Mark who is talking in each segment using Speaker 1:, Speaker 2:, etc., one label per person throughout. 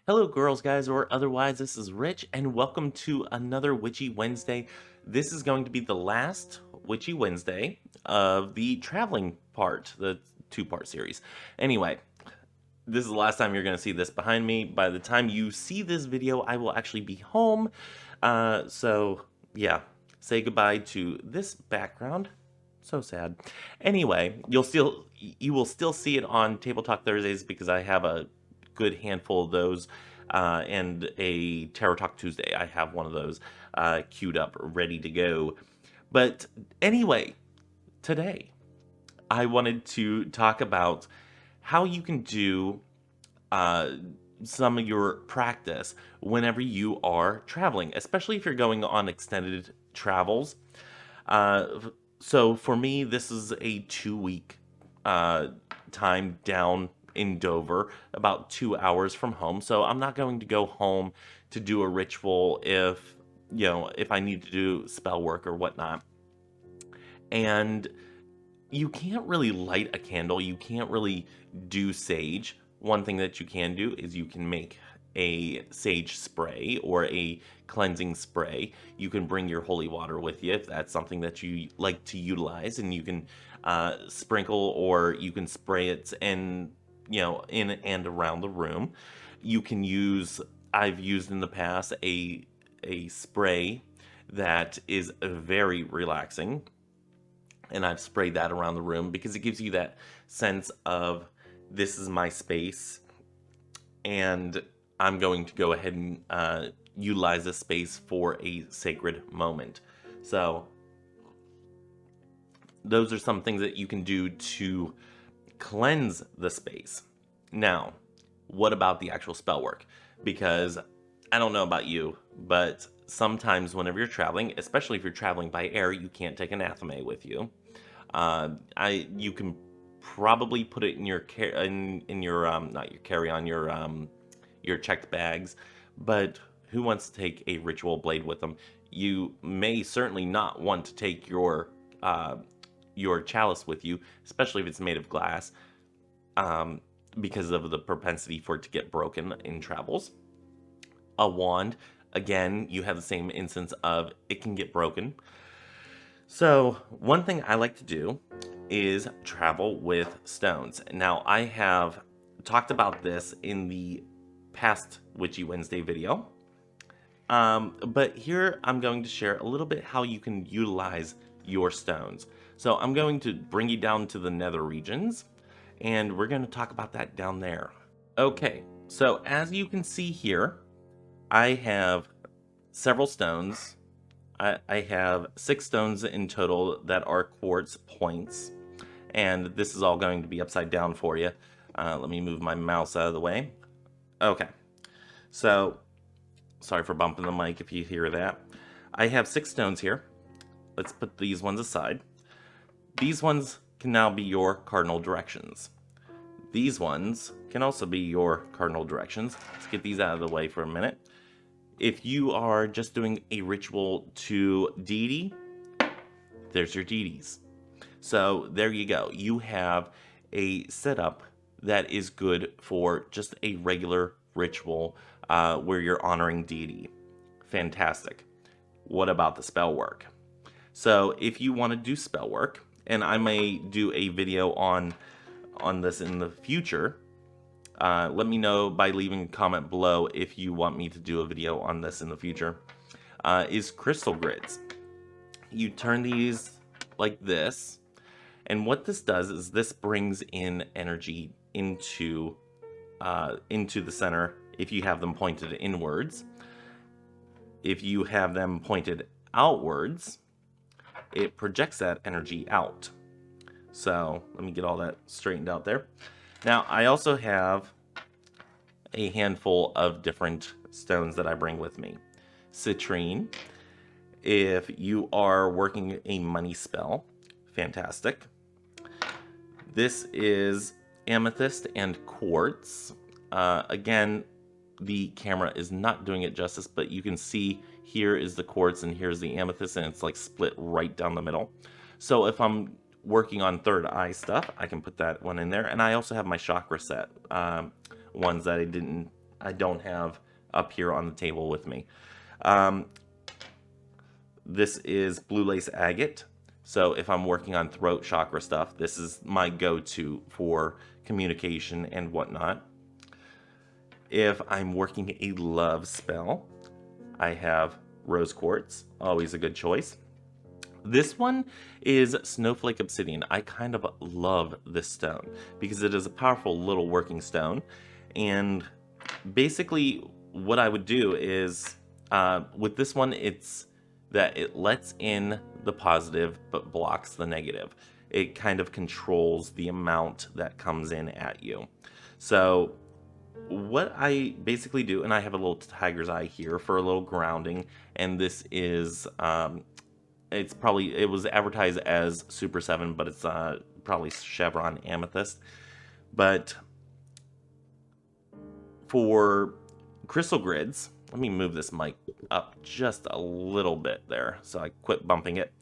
Speaker 1: Hello, girls, guys, or otherwise, this is Rich, and welcome to another Witchy Wednesday. This is going to be the last Witchy Wednesday of the traveling part, the two-part series. Anyway, this is the last time you're going to see this behind me. By the time you see this video, I will actually be home. Yeah, say goodbye to this background. So sad. Anyway, you will still see it on Table Talk Thursdays because I have a good handful of those, and a Tarot Talk Tuesday. I have one of those queued up, ready to go. But anyway, today I wanted to talk about how you can do uh, some of your practice whenever you are traveling, especially if you're going on extended travels. Uh, so for me, this is a 2 week time down in Dover, about 2 hours from home. So I'm not going to go home to do a ritual if I need to do spell work or whatnot. And you can't really light a candle. You can't really do sage. One thing that you can do is you can make a sage spray or a cleansing spray. You can bring your holy water with you if that's something that you like to utilize, and you can sprinkle or you can spray it in and around the room. You can use, I've used in the past, a spray that is very relaxing, and I've sprayed that around the room because it gives you that sense of, this is my space, and I'm going to go ahead and utilize this space for a sacred moment. So those are some things that you can do to cleanse the space. Now, what about the actual spell work? Because I don't know about you, but sometimes whenever you're traveling, especially if you're traveling by air, you can't take an anathema with you. You can probably put it in your not your carry-on, your checked bags, but who wants to take a ritual blade with them? You may certainly not want to take your chalice with you, especially if it's made of glass, because of the propensity for it to get broken in travels. A wand, again, you have the same instance of it can get broken. So one thing I like to do is travel with stones. Now, I have talked about this in the past Witchy Wednesday video, but here I'm going to share a little bit how you can utilize your stones. So I'm going to bring you down to the nether regions, and we're going to talk about that down there. Okay, so as you can see here, I have several stones. I have 6 stones in total that are quartz points, and this is all going to be upside down for you. Let me move my mouse out of the way. Okay, so sorry for bumping the mic if you hear that. I have 6 stones here. Let's put these ones aside. These ones can now be your cardinal directions. These ones can also be your cardinal directions. Let's get these out of the way for a minute. If you are just doing a ritual to deity, there's your deities. So there you go. You have a setup that is good for just a regular ritual where you're honoring deity. Fantastic. What about the spell work? So if you want to do spell work, and I may do a video on this in the future, let me know by leaving a comment below if you want me to do a video on this in the future, is crystal grids. You turn these like this, and what this does is this brings in energy into the center if you have them pointed inwards. If you have them pointed outwards, it projects that energy out. So let me get all that straightened out there. Now, I also have a handful of different stones that I bring with me. Citrine, if you are working a money spell, fantastic. This is amethyst and quartz. Again, the camera is not doing it justice, but you can see here is the quartz and here's the amethyst, and it's like split right down the middle. So if I'm working on third eye stuff, I can put that one in there. And I also have my chakra set ones that I didn't I don't have up here on the table with me. Um, this is blue lace agate. So if I'm working on throat chakra stuff, this is my go-to for communication and whatnot. If I'm working a love spell, I have rose quartz, always a good choice. This one is snowflake obsidian. I kind of love this stone because it is a powerful little working stone. And basically what I would do is with this one, it's that it lets in the positive but blocks the negative. It kind of controls the amount that comes in at you. So what I basically do, and I have a little tiger's eye here for a little grounding, and this is it was advertised as Super 7, but it's probably Chevron Amethyst. But for crystal grids, let me move this mic up just a little bit there so I quit bumping it.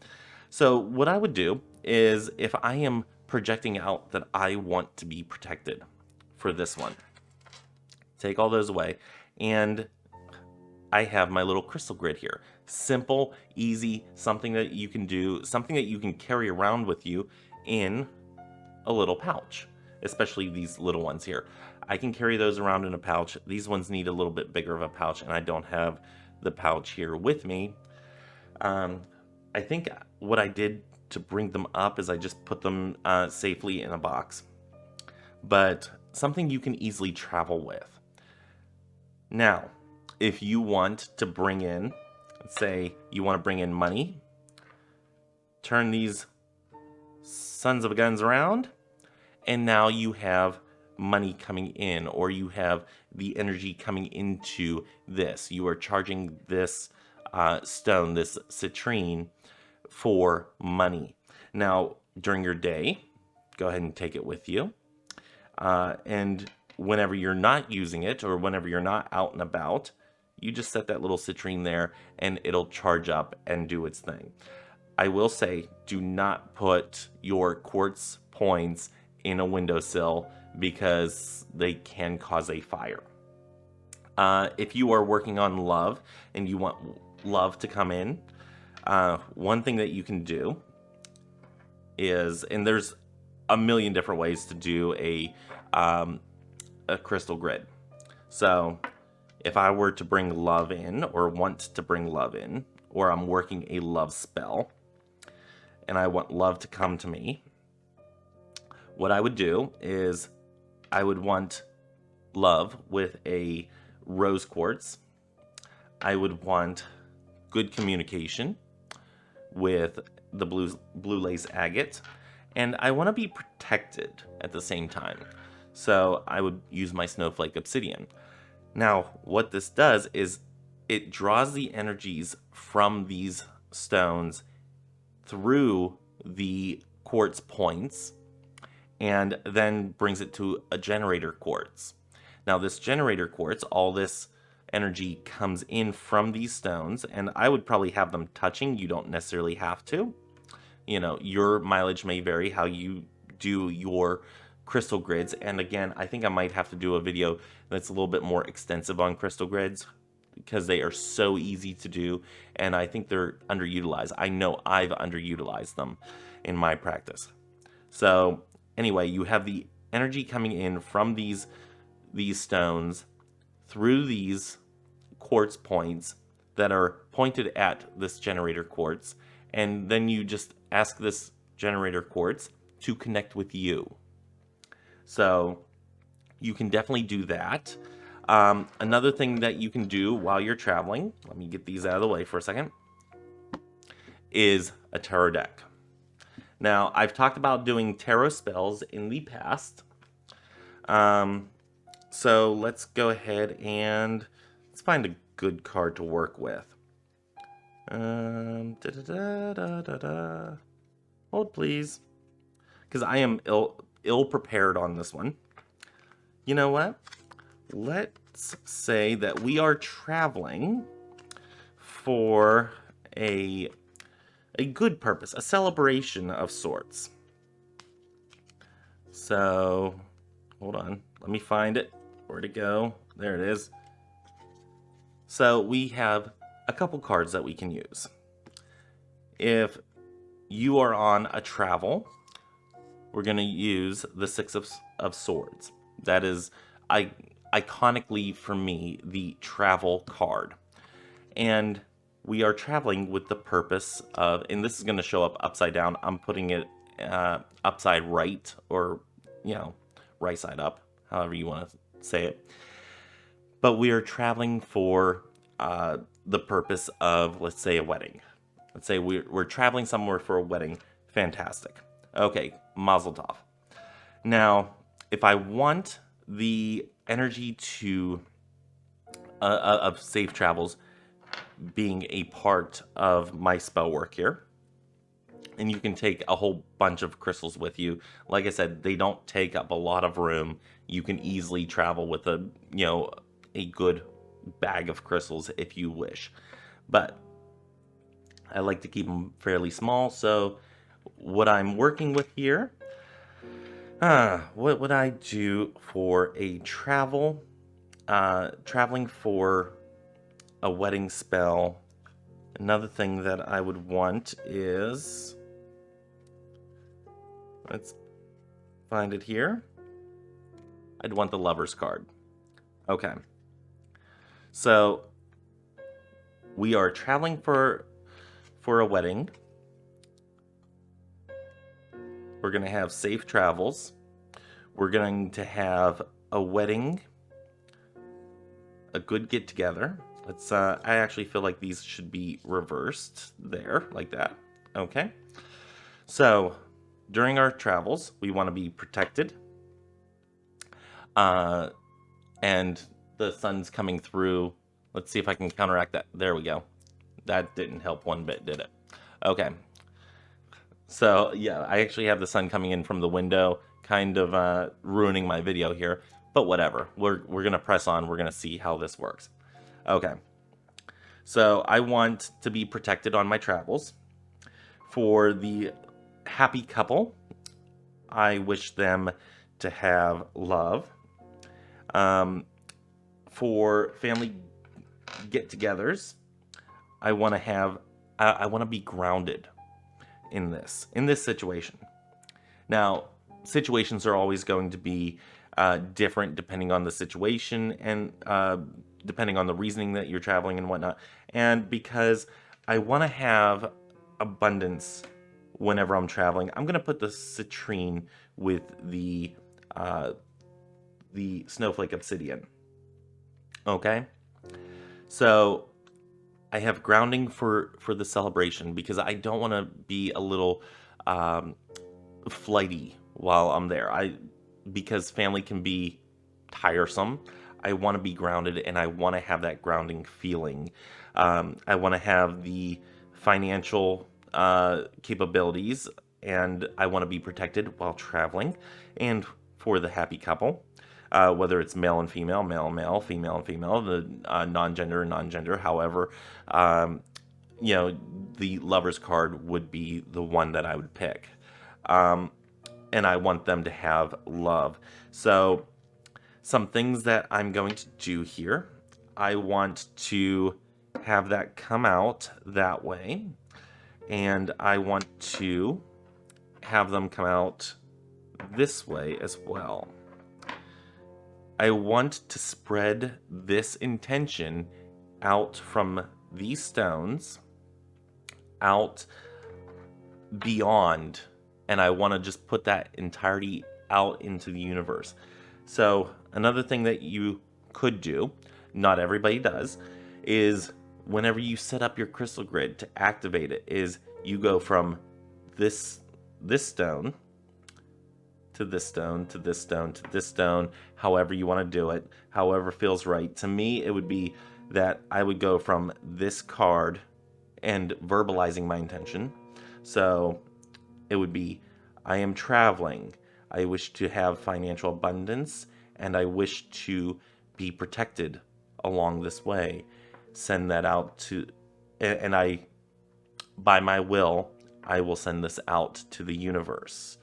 Speaker 1: So what I would do is if I am projecting out that I want to be protected for this one, take all those away, and I have my little crystal grid here. Simple, easy, something that you can do, something that you can carry around with you in a little pouch, especially these little ones here. I can carry those around in a pouch. These ones need a little bit bigger of a pouch, and I don't have the pouch here with me. I think what I did to bring them up is I just put them safely in a box. But something you can easily travel with. Now, if you want to bring in, let's say you want to bring in money, turn these sons of guns around, and now you have money coming in, or you have the energy coming into this. You are charging this stone, this citrine, for money. Now, during your day, go ahead and take it with you. And whenever you're not using it, or whenever you're not out and about, you just set that little citrine there and it'll charge up and do its thing. I will say, do not put your quartz points in a windowsill because they can cause a fire. If you are working on love and you want love to come in, one thing that you can do is, and there's a million different ways to do a crystal grid. So if I were to bring love in, or want to bring love in, or I'm working a love spell and I want love to come to me, what I would do is I would want love with a rose quartz. I would want good communication with the blue lace agate, and I want to be protected at the same time. So I would use my snowflake obsidian. Now, what this does is it draws the energies from these stones through the quartz points and then brings it to a generator quartz. Now, this generator quartz, all this energy comes in from these stones, and I would probably have them touching. You don't necessarily have to. You know, your mileage may vary how you do your crystal grids, and again, I think I might have to do a video that's a little bit more extensive on crystal grids because they are so easy to do, and I think they're underutilized. I know I've underutilized them in my practice. So anyway, you have the energy coming in from these stones through these quartz points that are pointed at this generator quartz, and then you just ask this generator quartz to connect with you. So you can definitely do that. Another thing that you can do while you're traveling, let me get these out of the way for a second, is a tarot deck. Now, I've talked about doing tarot spells in the past. So let's go ahead and let's find a good card to work with. Hold, please. Because I am ill prepared on this one. You know what? Let's say that we are traveling for a good purpose, a celebration of sorts. So, hold on. Let me find it. Where'd it go? There it is. So we have a couple cards that we can use. If you are on a travel, we're going to use the Six of Swords. That is, iconically for me, the travel card. And we are traveling with the purpose of, and this is going to show up upside down. I'm putting it upside right, or, right side up, however you want to say it. But we are traveling for the purpose of, let's say, a wedding. Let's say we're traveling somewhere for a wedding. Fantastic. Okay, mazel tov. Now, if I want the energy to of safe travels being a part of my spell work here, and you can take a whole bunch of crystals with you. Like I said, they don't take up a lot of room. You can easily travel with a good bag of crystals if you wish. But I like to keep them fairly small, so what I'm working with here, what would I do for a traveling for a wedding spell? Another thing that I would want is, let's find it here. I'd want the Lover's card. Okay. So we are traveling for a wedding. We're going to have safe travels. We're going to have a wedding, a good get together. Let's I actually feel like these should be reversed there, like that. Okay. So during our travels, we want to be protected. And the sun's coming through. Let's see if I can counteract that. There we go. That didn't help one bit, did it? Okay. So yeah, I actually have the sun coming in from the window, kind of ruining my video here, but whatever. We're gonna press on. We're gonna see how this works. Okay. So I want to be protected on my travels. For the happy couple, I wish them to have love. For family get-togethers, I want to be grounded in this situation. Now, situations are always going to be different depending on the situation and depending on the reasoning that you're traveling and whatnot. And because I want to have abundance whenever I'm traveling, I'm going to put the citrine with the snowflake obsidian. Okay? So I have grounding for the celebration because I don't want to be a little flighty while I'm there. Because family can be tiresome. I want to be grounded, and I want to have that grounding feeling. I want to have the financial capabilities, and I want to be protected while traveling. And for the happy couple, whether it's male and female, male and male, female and female, the non-gender and non-gender, however, the Lover's card would be the one that I would pick. And I want them to have love. So some things that I'm going to do here, I want to have that come out that way, and I want to have them come out this way as well. I want to spread this intention out from these stones out beyond, and I want to just put that entirety out into the universe. So another thing that you could do, not everybody does, is whenever you set up your crystal grid to activate it, is you go from this stone to this stone, to this stone, to this stone, however you want to do it, however feels right. To me, it would be that I would go from this card and verbalizing my intention. So it would be, I am traveling. I wish to have financial abundance, and I wish to be protected along this way. Send that out to, and I, by my will, I will send this out to the universe.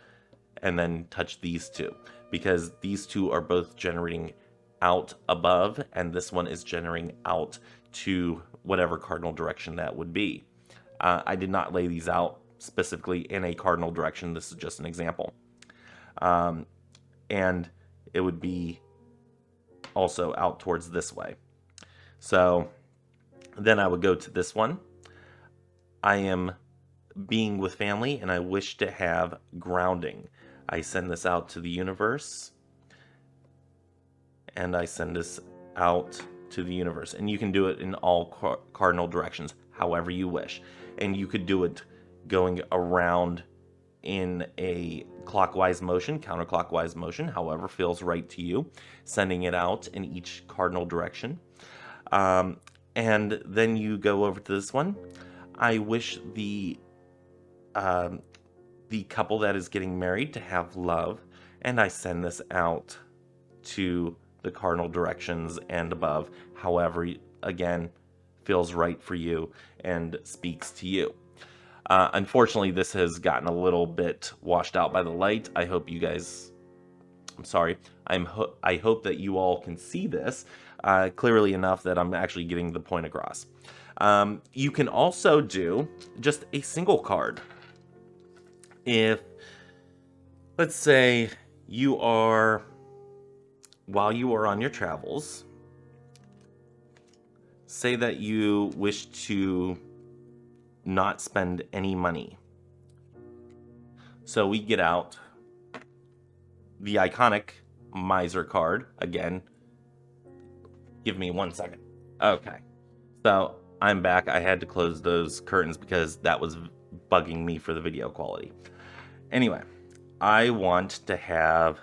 Speaker 1: And then touch these two, because these two are both generating out above, and this one is generating out to whatever cardinal direction that would be. I did not lay these out specifically in a cardinal direction. This is just an example. And it would be also out towards this way. So then I would go to this one. I am being with family and I wish to have grounding. I send this out to the universe. And I send this out to the universe. And you can do it in all cardinal directions, however you wish. And you could do it going around in a clockwise motion, counterclockwise motion, however feels right to you, sending it out in each cardinal direction. And then you go over to this one. I wish the couple that is getting married to have love, and I send this out to the cardinal directions and above, however, again, feels right for you and speaks to you. Unfortunately, this has gotten a little bit washed out by the light. I hope you guys, I'm sorry, I hope that you all can see this clearly enough that I'm actually getting the point across. You can also do just a single card. If, let's say, while you are on your travels, say that you wish to not spend any money. So we get out the iconic miser card again. Give me 1 second. Okay. So I'm back. I had to close those curtains because that was bugging me for the video quality. Anyway, I want to have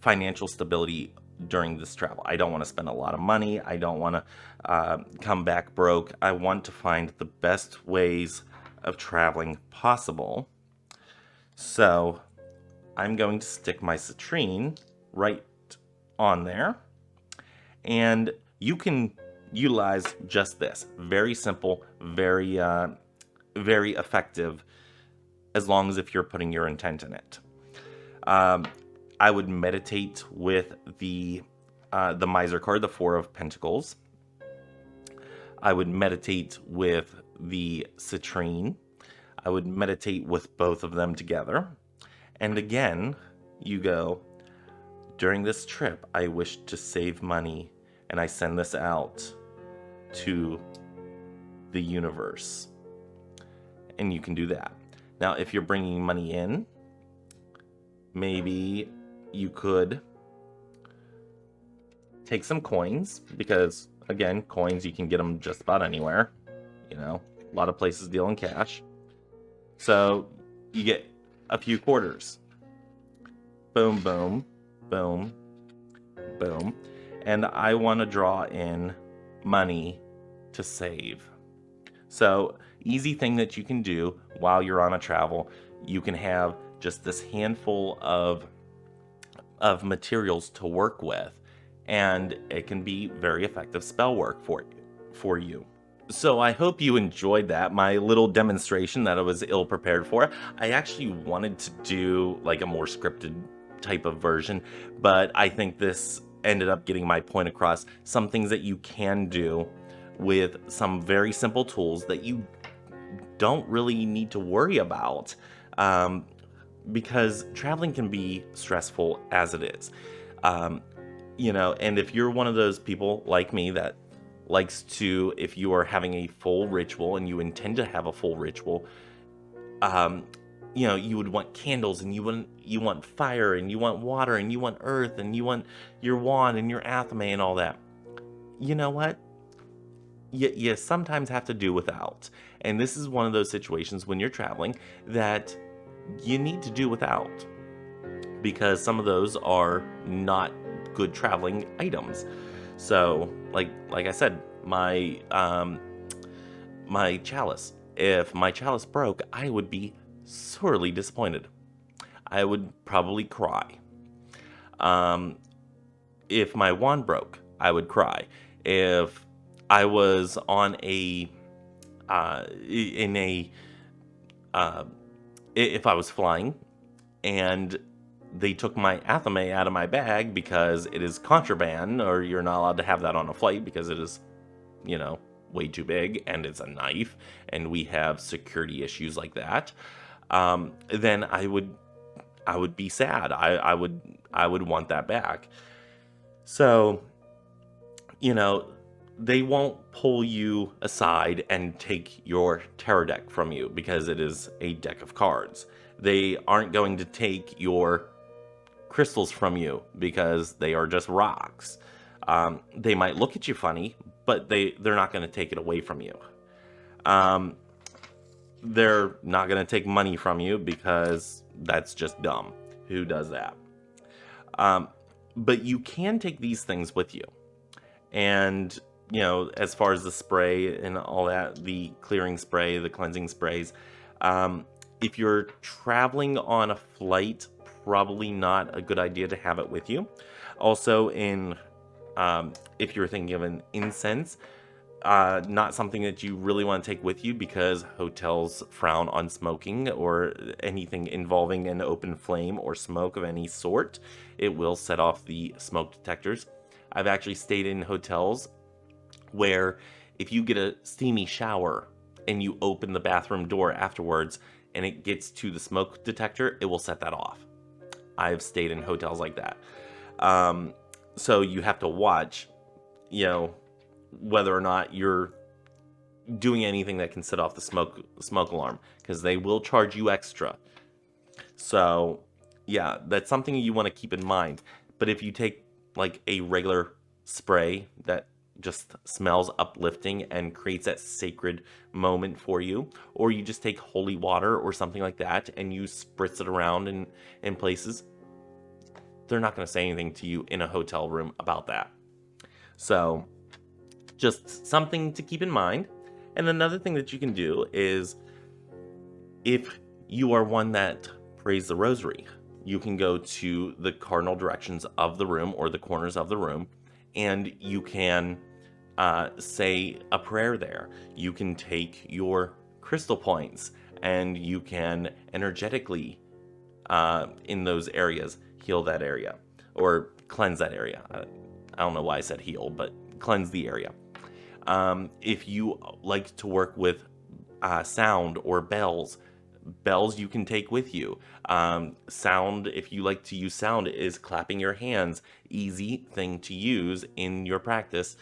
Speaker 1: financial stability during this travel. I don't want to spend a lot of money. I don't want to come back broke. I want to find the best ways of traveling possible. So I'm going to stick my citrine right on there. And you can utilize just this. Very simple, very effective, as long as if you're putting your intent in it. I would meditate with the miser card, the Four of Pentacles. I would meditate with the citrine. I would meditate with both of them together. And again, you go, during this trip, I wish to save money, and I send this out to the universe. And you can do that. Now, if you're bringing money in, maybe you could take some coins, because again, coins, you can get them just about anywhere. You know, a lot of places deal in cash. So you get a few quarters. Boom, boom, boom, boom. And I want to draw in money to save. So easy thing that you can do while you're on a travel. You can have just this handful of materials to work with, and it can be very effective spell work for you. So I hope you enjoyed that, my little demonstration that I was ill prepared for. I actually wanted to do like a more scripted type of version, but I think this ended up getting my point across. Some things that you can do with some very simple tools that you don't really need to worry about, because traveling can be stressful as it is. You know, and if you're one of those people like me that likes to, if you are having a full ritual and you intend to have a full ritual, you know, you would want candles, and you want fire, and you want water, and you want earth, and you want your wand and your athame and all that. You know what? You sometimes have to do without. And this is one of those situations when you're traveling that you need to do without, because some of those are not good traveling items. So like I said, my chalice, if my chalice broke, I would be sorely disappointed. I would probably cry. If my wand broke, I would cry. If I was on if I was flying and they took my athame out of my bag because it is contraband, or you're not allowed to have that on a flight because it is, way too big and it's a knife, and we have security issues like that, then I would be sad. I would want that back. So, they won't pull you aside and take your tarot deck from you because it is a deck of cards. They aren't going to take your crystals from you because they are just rocks. They might look at you funny, but they're not going to take it away from you. They're not going to take money from you because that's just dumb. Who does that? But you can take these things with you. And, as far as the spray and all that, the clearing spray, the cleansing sprays, if you're traveling on a flight, probably not a good idea to have it with you. Also, if you're thinking of an incense, not something that you really want to take with you because hotels frown on smoking or anything involving an open flame or smoke of any sort. It will set off the smoke detectors. I've actually stayed in hotels where if you get a steamy shower and you open the bathroom door afterwards and it gets to the smoke detector, it will set that off. I've stayed in hotels like that. So you have to watch, whether or not you're doing anything that can set off the smoke alarm, because they will charge you extra. So yeah, that's something you want to keep in mind. But if you take like a regular spray that just smells uplifting and creates that sacred moment for you, or you just take holy water or something like that and you spritz it around in places, they're not going to say anything to you in a hotel room about that. So just something to keep in mind. And another thing that you can do is, if you are one that prays the rosary, you can go to the cardinal directions of the room or the corners of the room, and you can say a prayer there. You can take your crystal points and you can energetically, in those areas, heal that area or cleanse that area. I don't know why I said heal, but cleanse the area. If you like to work with sound or bells you can take with you. Sound, if you like to use sound, is clapping your hands. Easy thing to use in your practice.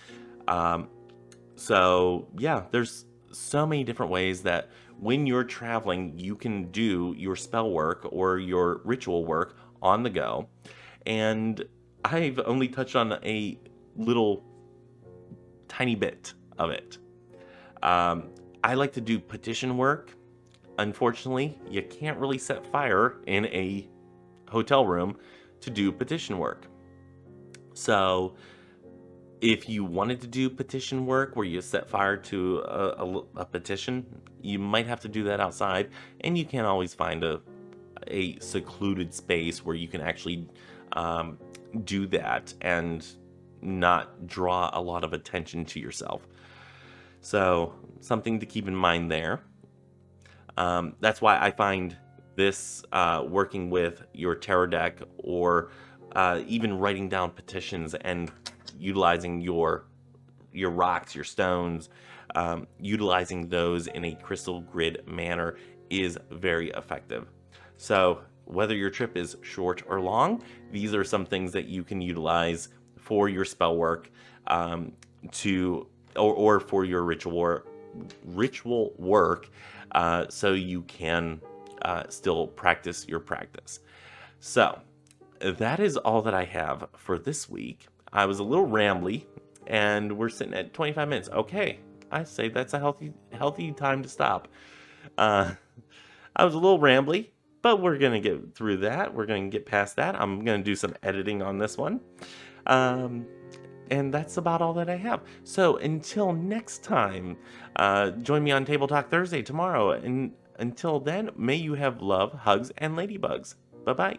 Speaker 1: So yeah, there's so many different ways that when you're traveling, you can do your spell work or your ritual work on the go. And I've only touched on a little tiny bit of it. I like to do petition work. Unfortunately, you can't really set fire in a hotel room to do petition work. So if you wanted to do petition work where you set fire to a petition, you might have to do that outside, and you can't always find a secluded space where you can actually do that and not draw a lot of attention to yourself. So something to keep in mind there. That's why I find this working with your tarot deck, or even writing down petitions and utilizing your rocks, your stones, utilizing those in a crystal grid manner is very effective. So whether your trip is short or long, these are some things that you can utilize for your spell work, or for your ritual work, so you can still practice your practice. So that is all that I have for this week. I was a little rambly, and we're sitting at 25 minutes. Okay, I say that's a healthy time to stop. I was a little rambly, but we're going to get through that. We're going to get past that. I'm going to do some editing on this one. And that's about all that I have. So until next time, join me on Table Talk Thursday tomorrow. And until then, may you have love, hugs, and ladybugs. Bye-bye.